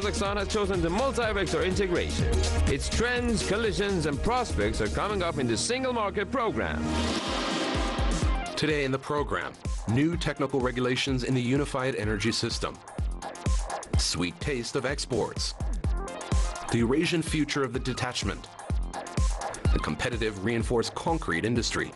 Kazakhstan has chosen the multi-vector integration. Its trends, collisions, and prospects are coming up in the Single Market Program. Today in the program, new technical regulations in the unified energy system, sweet taste of exports, the Eurasian future of the detachment, the competitive reinforced concrete industry.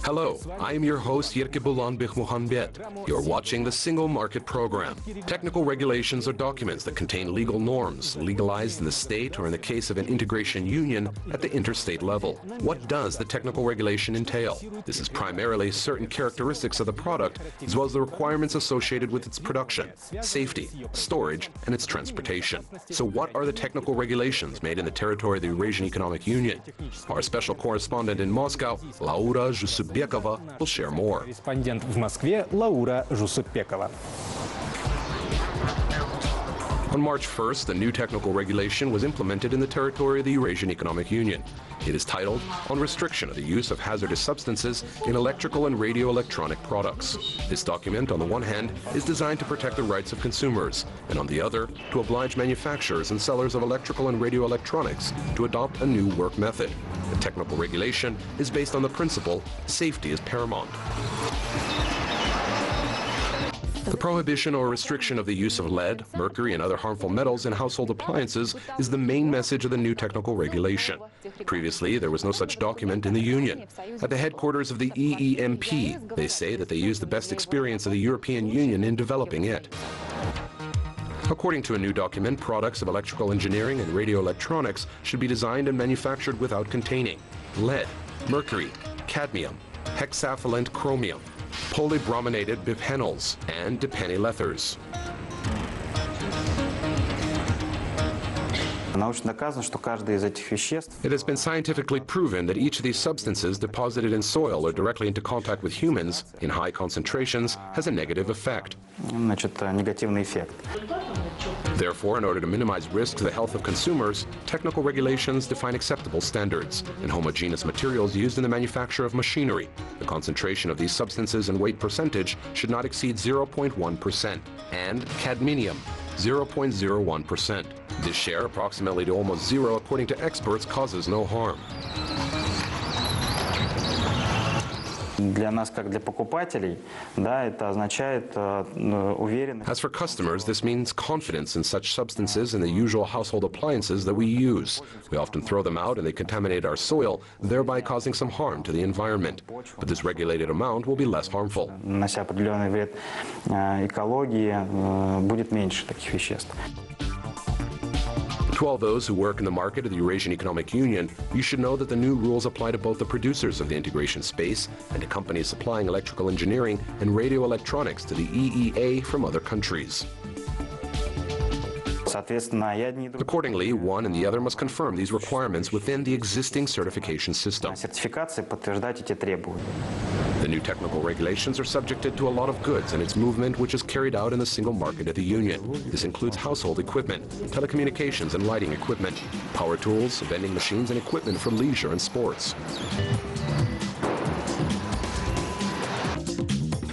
Hello, I am your host Yerkebulan Bikmuhanbet. You're watching the Single Market Program. Technical regulations are documents that contain legal norms, legalized in the state or in the case of an integration union at the interstate level. What does the technical regulation entail? This is primarily certain characteristics of the product, as well as the requirements associated with its production, safety, storage, and its transportation. So what are the technical regulations made in the territory of the Eurasian Economic Union? Our special correspondent in Moscow, Laura Jusupbekova, will share more. Корреспондент в Москве Лаура Жусупбекова. On March 1st, the new technical regulation was implemented in the territory of the Eurasian Economic Union. It is titled On Restriction of the Use of Hazardous Substances in Electrical and Radio-Electronic Products. This document, on the one hand, is designed to protect the rights of consumers, and on the other, to oblige manufacturers and sellers of electrical and radio-electronics to adopt a new work method. The technical regulation is based on the principle, safety is paramount. The prohibition or restriction of the use of lead, mercury, and other harmful metals in household appliances is the main message of the new technical regulation. Previously, there was no such document in the Union. At the headquarters of the EEMP, they say that they use the best experience of the European Union in developing it. According to a new document, products of electrical engineering and radio electronics should be designed and manufactured without containing lead, mercury, cadmium, hexaphenylate chromium, polybrominated biphenyls, and dipenylethers. It has been scientifically proven that each of these substances deposited in soil or directly into contact with humans in high concentrations has a negative effect. Therefore, in order to minimize risk to the health of consumers, technical regulations define acceptable standards and homogeneous materials used in the manufacture of machinery. The concentration of these substances and weight percentage should not exceed 0.1%, and cadmium, 0.01%. This share, approximately to almost zero according to experts, causes no harm. As for customers, this means confidence in such substances in the usual household appliances that we use. We often throw them out and they contaminate our soil, thereby causing some harm to the environment. But this regulated amount will be less harmful. To all those who work in the market of the Eurasian Economic Union, you should know that the new rules apply to both the producers of the integration space and to companies supplying electrical engineering and radio electronics to the EEA from other countries. Accordingly, one and the other must confirm these requirements within the existing certification system. The new technical regulations are subjected to a lot of goods and its movement, which is carried out in the single market of the Union. This includes household equipment, telecommunications and lighting equipment, power tools, vending machines, and equipment for leisure and sports.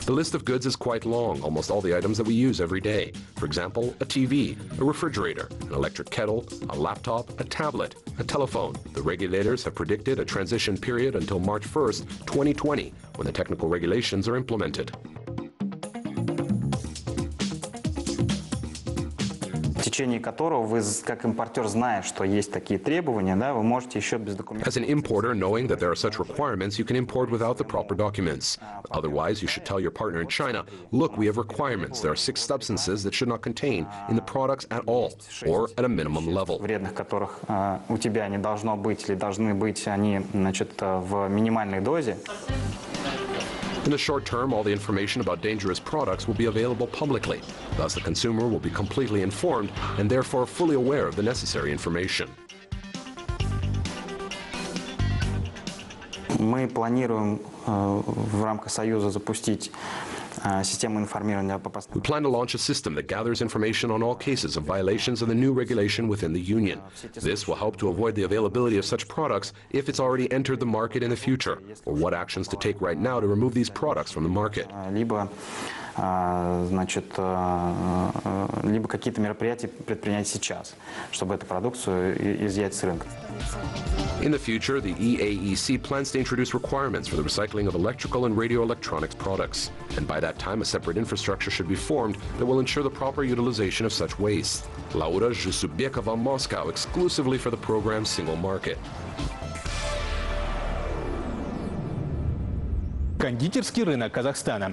The list of goods is quite long, almost all the items that we use every day. For example, a TV, a refrigerator, an electric kettle, a laptop, a tablet, a telephone. The regulators have predicted a transition period until March 1st, 2020, when the technical regulations are implemented. As an importer, knowing that there are such requirements, you can import without the proper documents. Otherwise, you should tell your partner in China, look, we have requirements. There are 6 substances that should not contain in the products at all, or at a minimum level. In the short term, all the information about dangerous products will be available publicly. Thus, the consumer will be completely informed and therefore fully aware of the necessary information. Мы планируем в рамках Союза запустить We plan to launch a system that gathers information on all cases of violations of the new regulation within the Union. This will help to avoid the availability of such products if it's already entered the market in the future, or what actions to take right now to remove these products from the market. Либо какие-то мероприятия предпринять сейчас, чтобы эту продукцию изъять с рынка. In the future, the EAEC plans to introduce requirements for the recycling of electrical and radio electronics products. And by that time, a separate infrastructure should be formed that will ensure the proper utilization of such waste. Laura Zhusubekova, Moscow, exclusively for the program's Single Market. Кондитерский рынок Казахстана.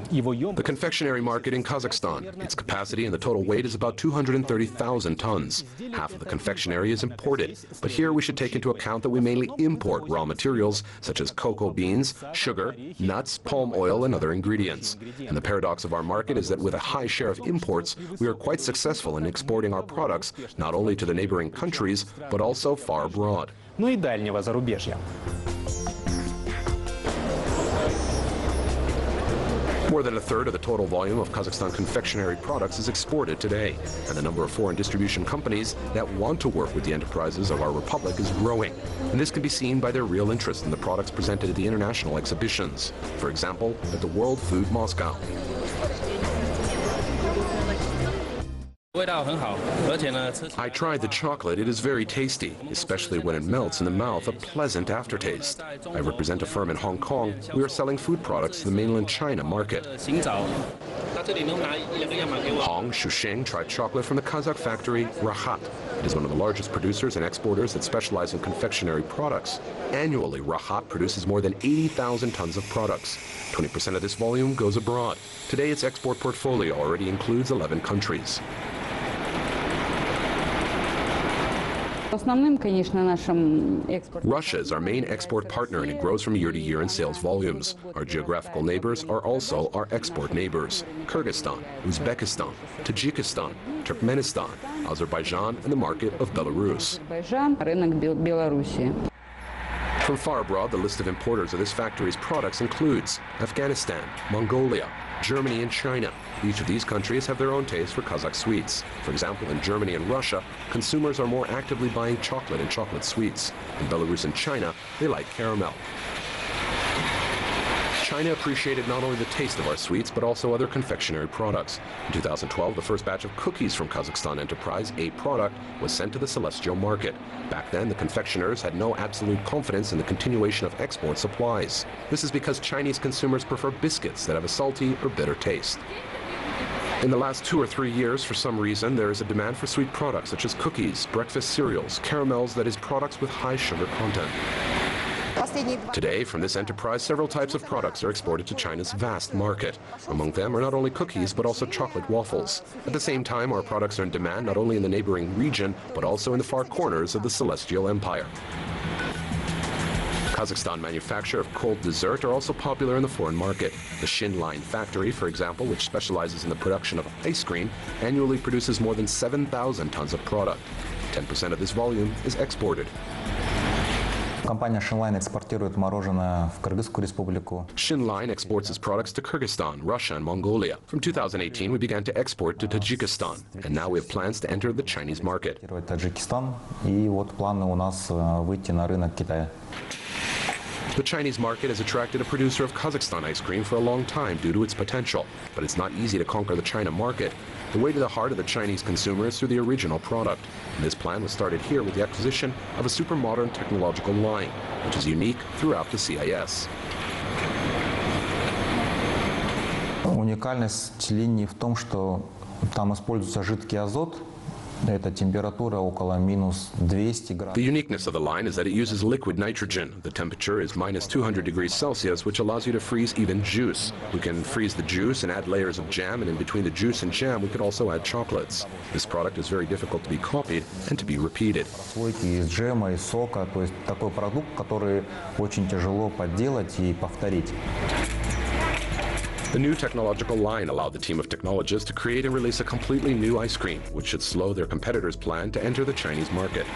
The confectionery market in Kazakhstan. Its capacity and the total weight is about 230,000 tons. Half of the confectionery is imported. But here we should take into account that we mainly import raw materials such as cocoa beans, sugar, nuts, palm oil, and other ingredients. And the paradox of our market is that with a high share of imports, we are quite successful in exporting our products not only to the neighboring countries, but also far abroad. Но и дальнего зарубежья. More than a third of the total volume of Kazakhstan confectionery products is exported today, and the number of foreign distribution companies that want to work with the enterprises of our republic is growing. And this can be seen by their real interest in the products presented at the international exhibitions. For example, at the World Food Moscow. I tried the chocolate. It is very tasty, especially when it melts in the mouth, a pleasant aftertaste. I represent a firm in Hong Kong. We are selling food products to the mainland China market. Hong Shusheng tried chocolate from the Kazakh factory Rahat. It is one of the largest producers and exporters that specialize in confectionery products. Annually, Rahat produces more than 80,000 tons of products. 20% of this volume goes abroad. Today, its export portfolio already includes 11 countries. Russia is our main export partner, and it grows from year to year in sales volumes. Our geographical neighbors are also our export neighbors: Kyrgyzstan, Uzbekistan, Tajikistan, Turkmenistan, Azerbaijan, and the market of Belarus. From far abroad, the list of importers of this factory's products includes Afghanistan, Mongolia, Germany, and China. Each of these countries have their own taste for Kazakh sweets. For example, in Germany and Russia, consumers are more actively buying chocolate and chocolate sweets. In Belarus and China, they like caramel. China appreciated not only the taste of our sweets, but also other confectionery products. In 2012, the first batch of cookies from Kazakhstan Enterprise, a product, was sent to the celestial market. Back then, the confectioners had no absolute confidence in the continuation of export supplies. This is because Chinese consumers prefer biscuits that have a salty or bitter taste. In the last 2 or 3 years, for some reason, there is a demand for sweet products such as cookies, breakfast cereals, caramels, that is, products with high sugar content. Today, from this enterprise, several types of products are exported to China's vast market. Among them are not only cookies, but also chocolate waffles. At the same time, our products are in demand not only in the neighboring region, but also in the far corners of the Celestial Empire. Kazakhstan manufacture of cold dessert are also popular in the foreign market. The Xin Line factory, for example, which specializes in the production of ice cream, annually produces more than 7,000 tons of product. 10% of this volume is exported. Компания Shinline экспортирует мороженое в Кыргызскую республику. Shinline exports its products to Kyrgyzstan, Russia, and Mongolia. From 2018, we began to export to Tajikistan, and now we have plans to enter the Chinese market. Таджикистан, и вот планы у нас выйти на рынок Китая. The Chinese market has attracted a producer of Kazakhstan ice cream for a long time due to its potential, but it's not easy to conquer the China market. The way to the heart of the Chinese consumer is through the original product. And this plan was started here with the acquisition of a super modern technological line, which is unique throughout the CIS. Уникальность линии в том, что там используется жидкий азот. Это температура около минус 200 градусов. The uniqueness of the line is that it uses liquid nitrogen. The temperature is minus 200 degrees Celsius, which allows you to freeze even juice. We can freeze the juice and add layers of jam, and in between the juice and jam, we could also add chocolates. This product is very difficult to be copied and to be repeated. Слойки из джема, из сока, то есть такой продукт, который очень тяжело подделать и повторить. The new technological line allowed the team of technologists to create and release a completely new ice cream, which should slow their competitors' plan to enter the Chinese market.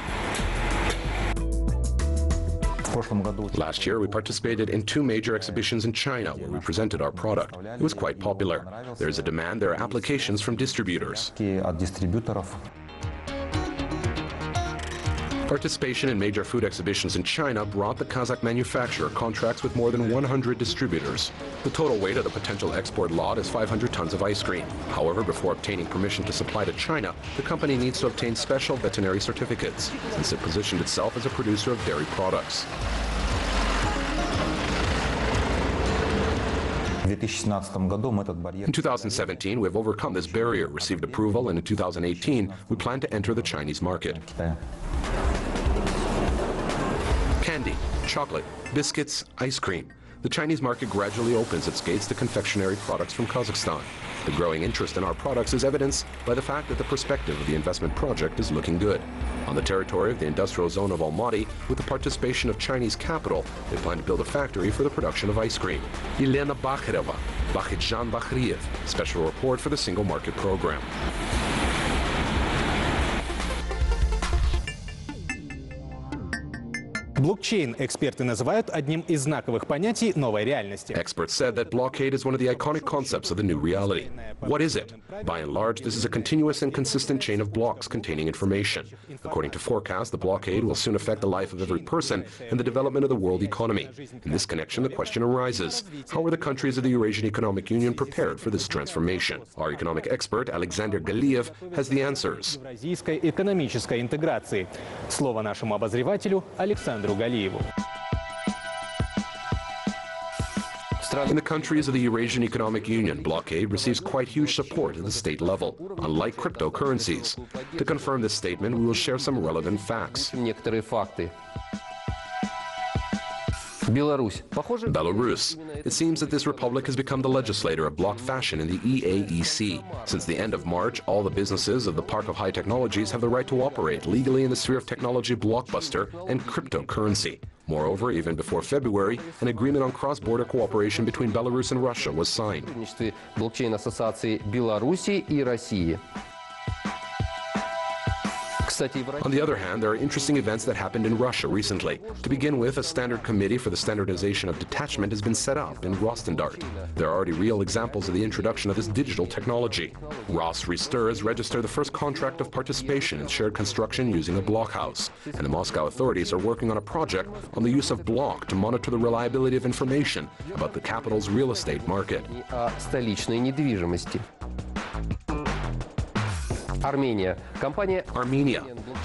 Last year, we participated in 2 major exhibitions in China where we presented our product. It was quite popular. There is a demand, there are applications from distributors. Participation in major food exhibitions in China brought the Kazakh manufacturer contracts with more than 100 distributors. The total weight of the potential export lot is 500 tons of ice cream. However, before obtaining permission to supply to China, the company needs to obtain special veterinary certificates, since it positioned itself as a producer of dairy products. In 2017, we have overcome this barrier, received approval, and in 2018, we plan to enter the Chinese market. Candy, chocolate, biscuits, ice cream. The Chinese market gradually opens its gates to confectionery products from Kazakhstan. The growing interest in our products is evidenced by the fact that the perspective of the investment project is looking good. On the territory of the industrial zone of Almaty, with the participation of Chinese capital, they plan to build a factory for the production of ice cream. Elena Bakhirova, Bakhidjan Bakhriev, special report for the Single Market Program. Блокчейн эксперты называют одним из знаковых понятий новой реальности. Experts said that blockade is one of the iconic concepts of the new reality. What is it? By and large, this is a continuous and consistent chain of blocks containing information. According to forecasts, the blockade will soon affect the life of every person and the development of the world economy. In this connection, the question arises, how are the countries of the Eurasian Economic Union prepared for this transformation? Our economic expert, Alexander Galiev, has the answers. Евразийской экономической интеграции. Слово нашему обозревателю Александру Галиеву. In the countries of the Eurasian Economic Union, blockade receives quite huge support at the state level, unlike cryptocurrencies. To confirm this statement, we will share some relevant facts. Belarus. It seems that this republic has become the legislator of block fashion in the EAEC. Since the end of March, all the businesses of the Park of High Technologies have the right to operate legally in the sphere of technology blockbuster and cryptocurrency. Moreover, even before February, an agreement on cross-border cooperation between Belarus and Russia was signed. On the other hand, there are interesting events that happened in Russia recently. To begin with, a standard committee for the standardization of detachment has been set up in Rostendart. There are already real examples of the introduction of this digital technology. Rosrester has registered the first contract of participation in shared construction using a blockhouse, and the Moscow authorities are working on a project on the use of block to monitor the reliability of information about the capital's real estate market. Armenia.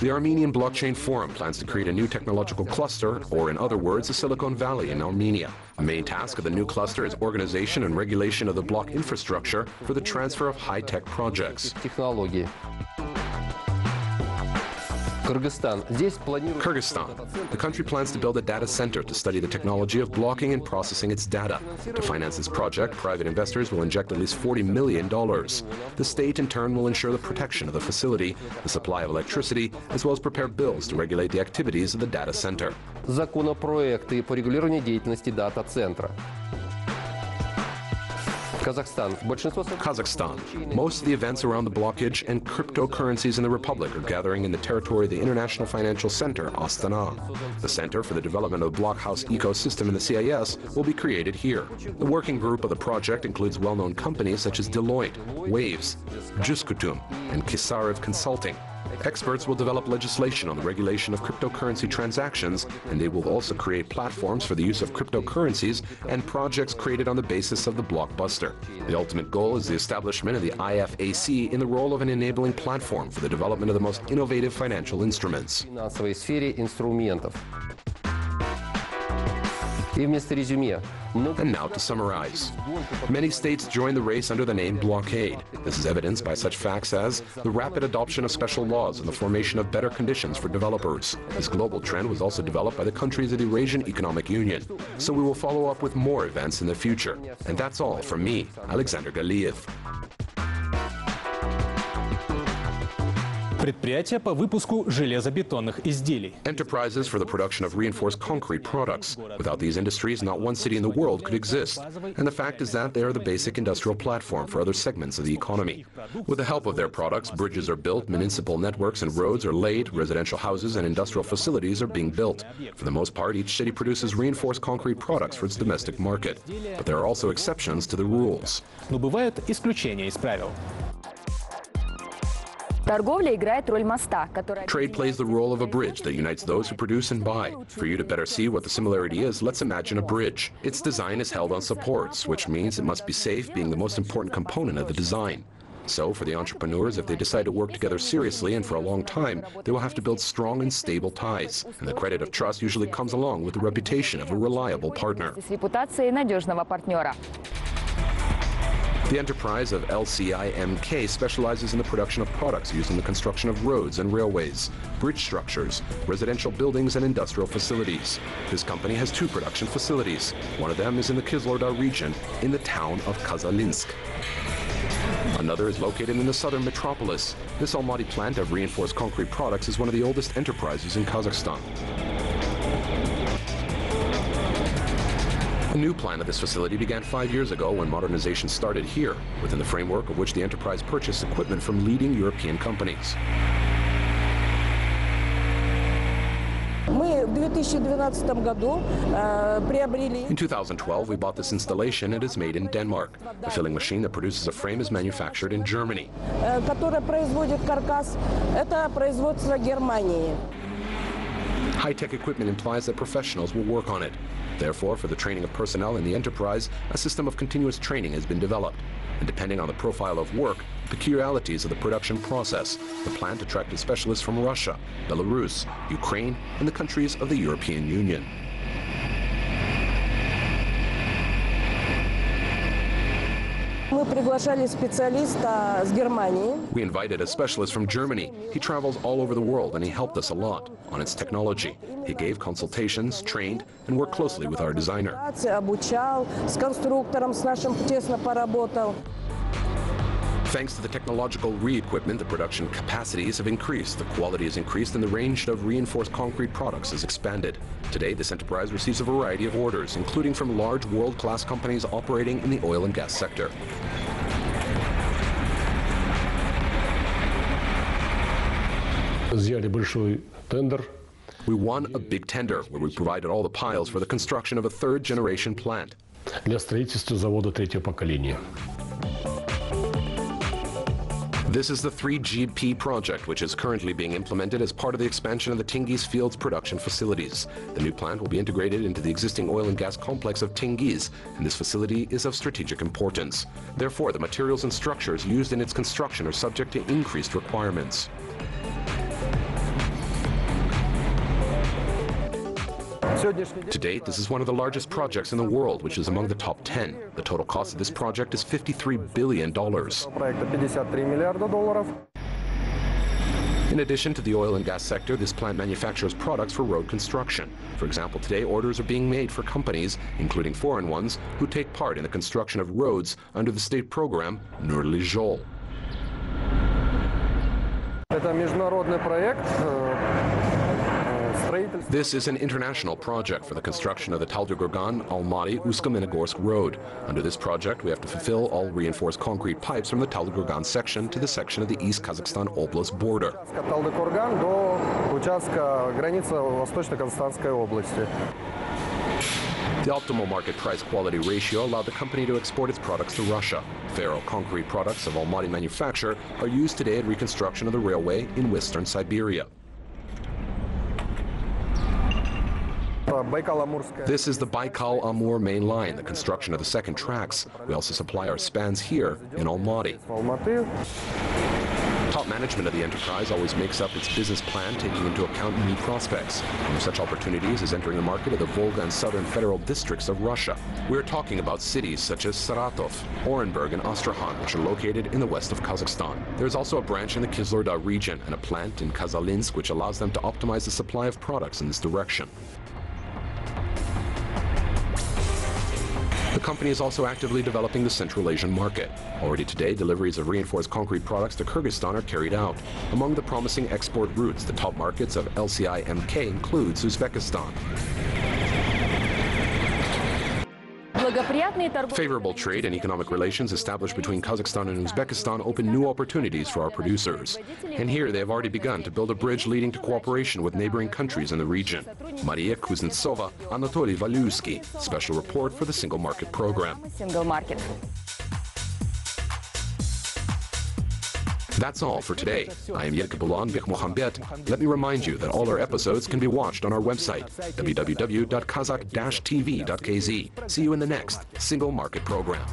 The Armenian Blockchain Forum plans to create a new technological cluster, or in other words, a Silicon Valley in Armenia. The main task of the new cluster is organization and regulation of the block infrastructure for the transfer of high-tech projects. Kyrgyzstan. The country plans to build a data center to study the technology of blocking and processing its data. To finance this project, private investors will inject at least $40 million. The state, in turn, will ensure the protection of the facility, the supply of electricity, as well as prepare bills to regulate the activities of the data center. Законопроекты по регулированию деятельности дата-центра. Kazakhstan. Most of the events around the blockage and cryptocurrencies in the Republic are gathering in the territory of the International Financial Center, Astana. The Center for the Development of the Blockhouse Ecosystem in the CIS will be created here. The working group of the project includes well-known companies such as Deloitte, Waves, Juskutum, and Kisarev Consulting. Experts will develop legislation on the regulation of cryptocurrency transactions, and they will also create platforms for the use of cryptocurrencies and projects created on the basis of the blockbuster. The ultimate goal is the establishment of the IFAC in the role of an enabling platform for the development of the most innovative financial instruments. And now to summarize. Many states joined the race under the name blockade. This is evidenced by such facts as the rapid adoption of special laws and the formation of better conditions for developers. This global trend was also developed by the countries of the Eurasian Economic Union. So we will follow up with more events in the future. And that's all from me, Alexander Galiev. Предприятие по выпуску железобетонных изделий. Enterprises for the production of reinforced concrete products. Without these industries, not one city in the world could exist. And the fact is that they are the basic industrial platform for other segments of the economy. With the help of their products, bridges are built, municipal networks and roads are laid, residential houses and industrial facilities are being built. For the most part, each city produces reinforced concrete products for its domestic market. But there are also exceptions to the rules. Но бывают исключения из правил. Торговля играет роль моста, который... Trade plays the role of a bridge that unites those who produce and buy. For you to better see what the similarity is, let's imagine a bridge. Its design is held on supports, which means it must be safe, being the most important component of the design. So, for the entrepreneurs, if they decide to work together seriously and for a long time, they will have to build strong and stable ties. And the credit of trust usually comes along with the reputation of a reliable partner. С репутацией надежного партнера. The enterprise of LCIMK specializes in the production of products used in the construction of roads and railways, bridge structures, residential buildings and industrial facilities. This company has two production facilities. One of them is in the Kyzylorda region, in the town of Kazalinsk. Another is located in the southern metropolis. This Almaty plant of reinforced concrete products is one of the oldest enterprises in Kazakhstan. A new plan of this facility began 5 years ago when modernization started here, within the framework of which the enterprise purchased equipment from leading European companies. In 2012, we bought this installation and it is made in Denmark. The filling machine that produces a frame is manufactured in Germany. High-tech equipment implies that professionals will work on it. Therefore, for the training of personnel in the enterprise, a system of continuous training has been developed. And depending on the profile of work, peculiarities of the production process, the plant attracted specialists from Russia, Belarus, Ukraine, and the countries of the European Union. We invited a specialist from Germany. He travels all over the world and he helped us a lot on its technology. He gave consultations, trained, and worked closely with our designer. Thanks to the technological re-equipment, the production capacities have increased, the quality has increased, and the range of reinforced concrete products has expanded. Today, this enterprise receives a variety of orders, including from large world-class companies operating in the oil and gas sector. We won a big tender where we provided all the piles for the construction of a third-generation plant. This is the 3GP project, which is currently being implemented as part of the expansion of the Tengiz field's production facilities. The new plant will be integrated into the existing oil and gas complex of Tengiz, and this facility is of strategic importance. Therefore, the materials and structures used in its construction are subject to increased requirements. To date, this is one of the largest projects in the world, which is among the top 10. The total cost of this project is $53 billion. In addition to the oil and gas sector, this plant manufactures products for road construction. For example, today orders are being made for companies, including foreign ones, who take part in the construction of roads under the state program Nurli Joly. This is an international project for the construction of the Taldyr-Gurgan-Almaty-Usk-Minogorsk road. Under this project, we have to fulfill all reinforced concrete pipes from the Taldyr-Gurgan section to the section of the East Kazakhstan Oblast border. The optimal market price-quality ratio allowed the company to export its products to Russia. Ferro-concrete products of Almaty manufacture are used today in reconstruction of the railway in western Siberia. This is the Baikal-Amur main line, the construction of the second tracks. We also supply our spans here in Almaty. Top management of the enterprise always makes up its business plan, taking into account new prospects. One of such opportunities is entering the market of the Volga and southern federal districts of Russia. We're talking about cities such as Saratov, Orenburg, and Astrakhan, which are located in the west of Kazakhstan. There's also a branch in the Kyzylorda region and a plant in Kazalinsk, which allows them to optimize the supply of products in this direction. The company is also actively developing the Central Asian market. Already today, deliveries of reinforced concrete products to Kyrgyzstan are carried out. Among the promising export routes, the top markets of LCI MK includes Uzbekistan. Favorable trade and economic relations established between Kazakhstan and Uzbekistan open new opportunities for our producers. And here they have already begun to build a bridge leading to cooperation with neighboring countries in the region. Maria Kuznetsova, Anatoly Valyutsky, special report for the Single Market Program. That's all for today. I am Yerke Bulanbek Mohammed. Let me remind you that all our episodes can be watched on our website, www.kazakh-tv.kz. See you in the next Single Market Program.